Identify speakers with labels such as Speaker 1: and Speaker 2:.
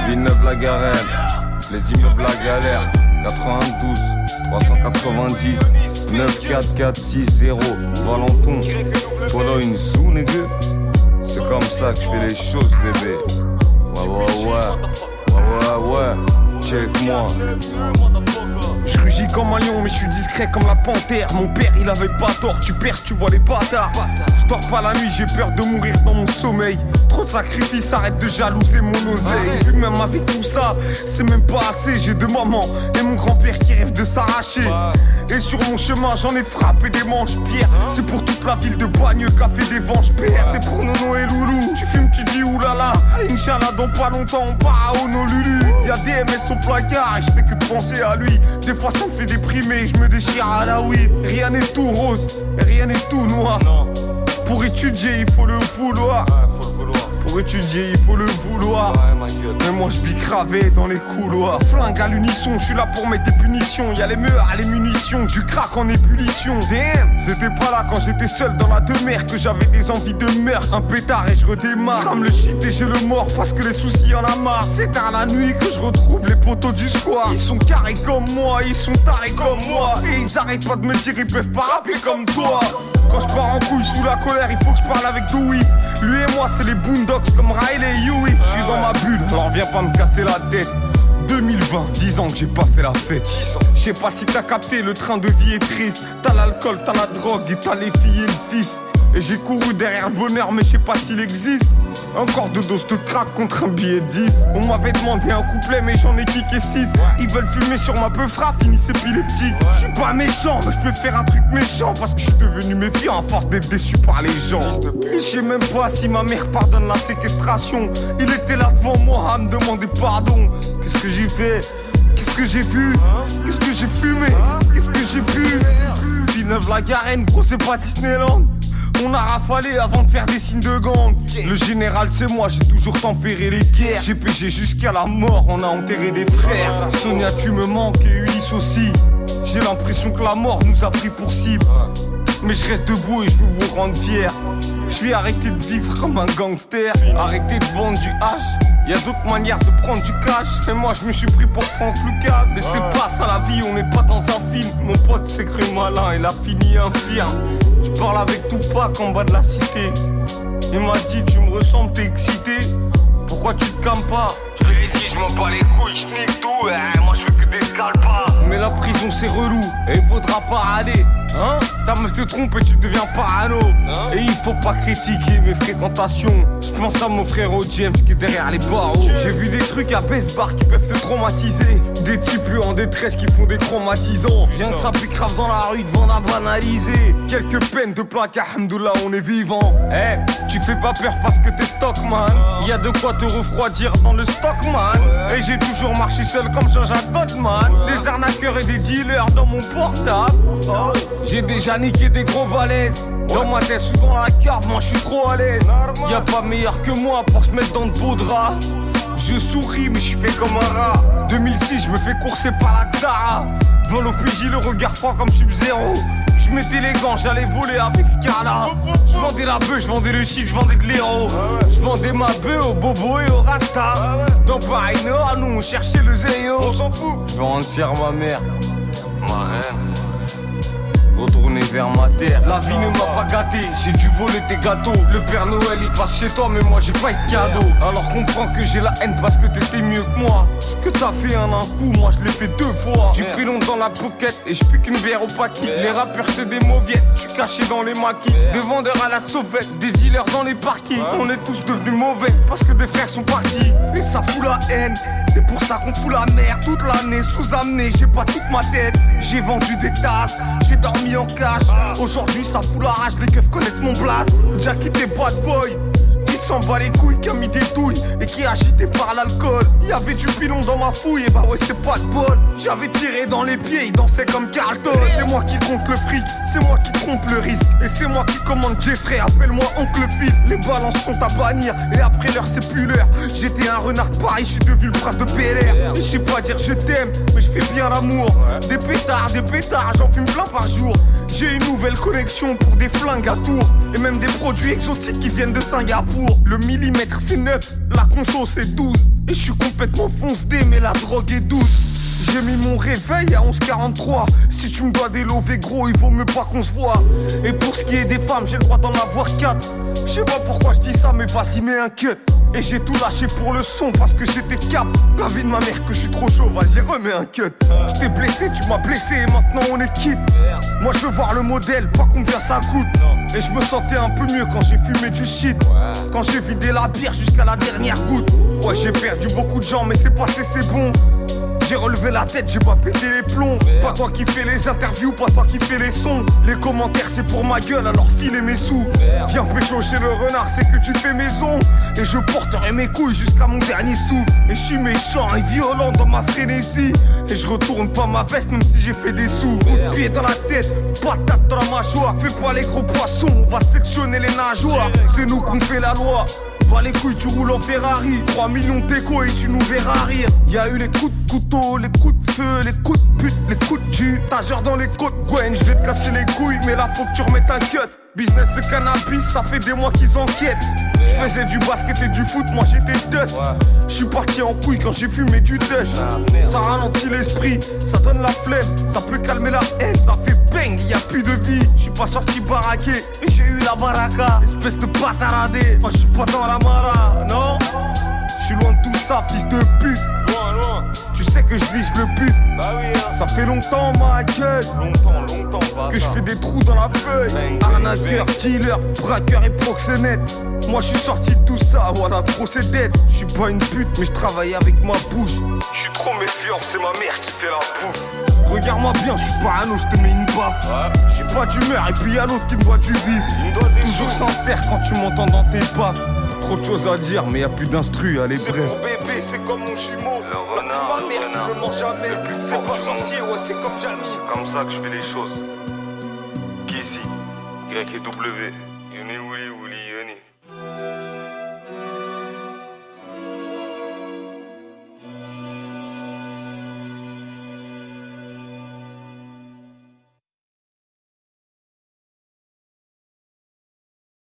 Speaker 1: Villeneuve-la-Garenne, les immeubles à galère, 92, 390, 94460, Valenton, Pologne, Zou, nigga. C'est comme ça que je fais les choses, bébé. Ouais, check-moi. Je rugis comme un lion mais je suis discret comme la panthère. Mon père il avait pas tort, tu perces, tu vois les bâtards. Je dors pas la nuit, j'ai peur de mourir dans mon sommeil. Trop de sacrifices, arrête de jalouser mon oseille. Et puis même avec tout ça, c'est même pas assez. J'ai deux mamans et mon grand-père qui rêve de s'arracher. Et sur mon chemin j'en ai frappé des manches-pierres. C'est pour toute la ville de Bagneux qu'a fait des venges pères. C'est pour Nono et Loulou, tu fumes, tu dis oulala. Inch'Allah dans pas longtemps on part à Honolulu. Y'a des MS au placard et je fais que de penser à lui. Des fois ça me fait déprimer, je me déchire à la weed. Rien n'est tout rose, rien n'est tout noir. Pour étudier il faut le vouloir. Pour étudier il faut le vouloir. Mais moi je bicravais dans les couloirs. Flingue à l'unisson, je suis là pour mettre des punitions. Y'a les meurs, les munitions, du crack en ébullition. Damn, c'était pas là quand j'étais seul dans la demeure que j'avais des envies de meurtre. Un pétard et je redémarre. Crame le shit et j'ai le mort parce que les soucis y'en a marre. C'est tard la nuit que je retrouve les poteaux du square. Ils sont carrés comme moi, ils sont tarés comme moi. Et ils arrêtent pas de me dire ils peuvent pas rapper comme toi. Quand je pars en couille sous la colère, il faut que je parle avec Dewey. Lui et moi c'est les Boondocks comme Riley et Huey. Je suis dans ma bulle, alors viens pas me casser la tête. 2020, 10 ans que j'ai pas fait la fête. Je sais pas si t'as capté, le train de vie est triste. T'as l'alcool, t'as la drogue et t'as les filles et le fils. Et j'ai couru derrière le bonheur mais je sais pas s'il existe. Encore 2 doses de crack contre un billet de 10. On m'avait demandé un couplet mais j'en ai kické 6. Ils veulent fumer sur ma peufra, finissent épileptique. Je suis pas méchant mais je peux faire un truc méchant. Parce que je suis devenu méfiant à force d'être déçu par les gens. Et je sais même pas si ma mère pardonne la séquestration. Il était là devant moi à me demander pardon. Qu'est-ce que j'ai fait? Qu'est-ce que j'ai vu? Qu'est-ce que j'ai fumé? Qu'est-ce que j'ai bu? Villeneuve-la-Garenne, gros c'est pas Disneyland. On a rafalé avant de faire des signes de gang. Le général c'est moi, j'ai toujours tempéré les guerres. J'ai péché jusqu'à la mort, on a enterré des frères. Sonia tu me manques et Ulysse aussi. J'ai l'impression que la mort nous a pris pour cible. Mais je reste debout et je veux vous rendre fiers. Je vais arrêter de vivre comme un gangster. Arrêter de vendre du hash. Y'a d'autres manières de prendre du cash. Mais moi je me suis pris pour Franck Lucas. Mais c'est pas ça la vie, on n'est pas dans un film. Mon pote s'est cru malin, il a fini infirme. Je parle avec Tupac en bas de la cité. Il m'a dit tu me ressembles, t'es excité. Pourquoi tu te calmes pas? Je lui ai dit je m'en bats les couilles, je nique tout. Moi je fais que des scalpas. Mais la prison c'est relou et il faudra pas aller. Hein? Ta meuf te trompe et tu deviens parano. Et il faut pas critiquer mes fréquentations. Je pense à mon frère James qui est derrière les barreaux. J'ai vu des trucs à Best-Bar qui peuvent se traumatiser. Des types en détresse qui font des traumatisants. Rien que ça pique grave dans la rue devant la banaliser. Quelques peines de plaque, alhamdoulilah on est vivant. Tu fais pas peur parce que t'es stockman. Y'a de quoi te refroidir dans le stockman. Et j'ai toujours marché seul comme Jean-Jacques Goldman. Des arnaqueurs et des dealers dans mon portable. J'ai déjà niqué des gros balaises. Dans ma tête ou dans la cave, moi je suis trop à l'aise. Y'a pas meilleur que moi pour se mettre dans de beaux draps. Je souris mais je fais comme un rat. 2006 je me fais courser par la Xara. Devant l'OPJ le regard froid comme Sub-Zero. Je mettais les gants, j'allais voler avec Scala. Je vendais la bœuf, je vendais le shit, je vendais de l'héros. Je vendais ma bœuf au bobo et au rasta. Dans Paris Nord, nous on cherchait le zéo. On s'en fout. Je vais rendre fier ma mère. Ma reine. Retourner vers ma terre. La vie ne m'a pas gâté, j'ai dû voler tes gâteaux. Le Père Noël il passe chez toi mais moi j'ai pas eu de cadeau. Alors comprends que j'ai la haine parce que t'étais mieux que moi. Ce que t'as fait en un coup, moi je l'ai fait 2 fois. Tu pilon dans la pocket et je pique une bière au paquet. Les rappeurs c'est des mauviettes, tu cachais dans les maquis. Des vendeurs à la sauvette, des dealers dans les parkings. On est tous devenus mauvais parce que des frères sont partis. Et ça fout la haine, c'est pour ça qu'on fout la merde toute l'année. Sous-amené, j'ai pas toute ma tête. J'ai vendu des tasses, j'ai dormi en cash. Aujourd'hui ça fout la rage, les keufs connaissent mon blast. Jackie t'es bad boy, ils s'en bat les couilles, qui a mis des douilles et qui est agité par l'alcool. Y'avait du pilon dans ma fouille, et bah ouais c'est pas de bol. J'avais tiré dans les pieds, il dansait comme Carlton. C'est moi qui compte le fric, c'est moi qui trompe le risque. Et c'est moi qui commande Jeffrey, appelle-moi Oncle Phil. Les balances sont à bannir, et après l'heure c'est plus l'heure. J'étais un renard de Paris, je suis devenu le prince de PLR. Et je sais pas dire je t'aime, mais je fais bien l'amour. Des pétards, j'en fume plein par jour. J'ai une nouvelle collection pour des flingues à tour. Et même des produits exotiques qui viennent de Singapour. Le millimètre c'est 9, la conso c'est 12. Et je suis complètement foncedé mais la drogue est douce. J'ai mis mon réveil à 11h43. Si tu me dois des lovés gros, il vaut mieux pas qu'on se voit. Et pour ce qui est des femmes, j'ai le droit d'en avoir 4. Je sais pas pourquoi je dis ça, mais vas-y mets un cut. Et j'ai tout lâché pour le son parce que j'étais cap. La vie de ma mère que je suis trop chaud, vas-y remets un cut. Je t'ai blessé, tu m'as blessé et maintenant on est quitte. Moi je veux voir le modèle, pas combien ça coûte. Et je me sentais un peu mieux quand j'ai fumé du shit. Quand j'ai vidé la bière jusqu'à la dernière goutte. Ouais j'ai perdu beaucoup de gens mais c'est passé, c'est bon. J'ai relevé la tête, j'ai pas pété les plombs. Pas toi qui fais les interviews, pas toi qui fais les sons. Les commentaires c'est pour ma gueule, alors filez mes sous. Viens pécho chez le renard, c'est que tu fais maison. Et je porterai mes couilles jusqu'à mon dernier sou. Et je suis méchant et violent dans ma frénésie. Et je retourne pas ma veste même si j'ai fait des sous. Coup de pied dans la tête, patate dans la mâchoire. Fais pas les gros poissons, on va te sectionner les nageoires. C'est nous qu'on fait la loi. Pas les couilles, tu roules en Ferrari. 3 millions d'échos et tu nous verras rire. Y'a eu les coups de couteau, les coups de feu, les coups de pute, les coups de jus. T'as dans les côtes, Gwen, je vais te casser les couilles. Mais là faut que tu remettes un cut. Business de cannabis, ça fait des mois qu'ils enquêtent. Je faisais du basket et du foot, moi j'étais dust. Je suis parti en couille quand j'ai fumé du dust. Ça ralentit l'esprit, ça donne la flemme. Ça peut calmer la haine, ça fait bang, y a plus de vie. Je suis pas sorti baraqué et j'ai eu la baraka. Espèce de bataradé, moi je suis pas dans la mara, non. Je suis loin de tout ça, fils de pute. Loin. Tu sais que je vise le but. Bah oui, hein. Ça fait longtemps, ma gueule. Longtemps, que je fais des trous dans la feuille. Arnaqueur, dealer, braqueur et proxénète. Moi je suis sorti de tout ça, voilà, procédette. Je suis pas une pute, mais je travaille avec ma bouche. Je suis trop méfiant, c'est ma mère qui fait la bouffe. Regarde-moi bien, je suis parano, je te mets une baffe. Je suis pas d'humeur, et puis y'a l'autre qui me doit du bif. Toujours sincère quand tu m'entends dans tes baffes. Trop de choses à dire, mais y'a plus d'instru, allez bref.
Speaker 2: C'est mon bébé, c'est comme mon jumeau. Ma mère qui me ment jamais. C'est pas sorcier, ouais, c'est comme Jamie.
Speaker 3: Comme ça que je fais les choses. Qui ici Y et W. You know,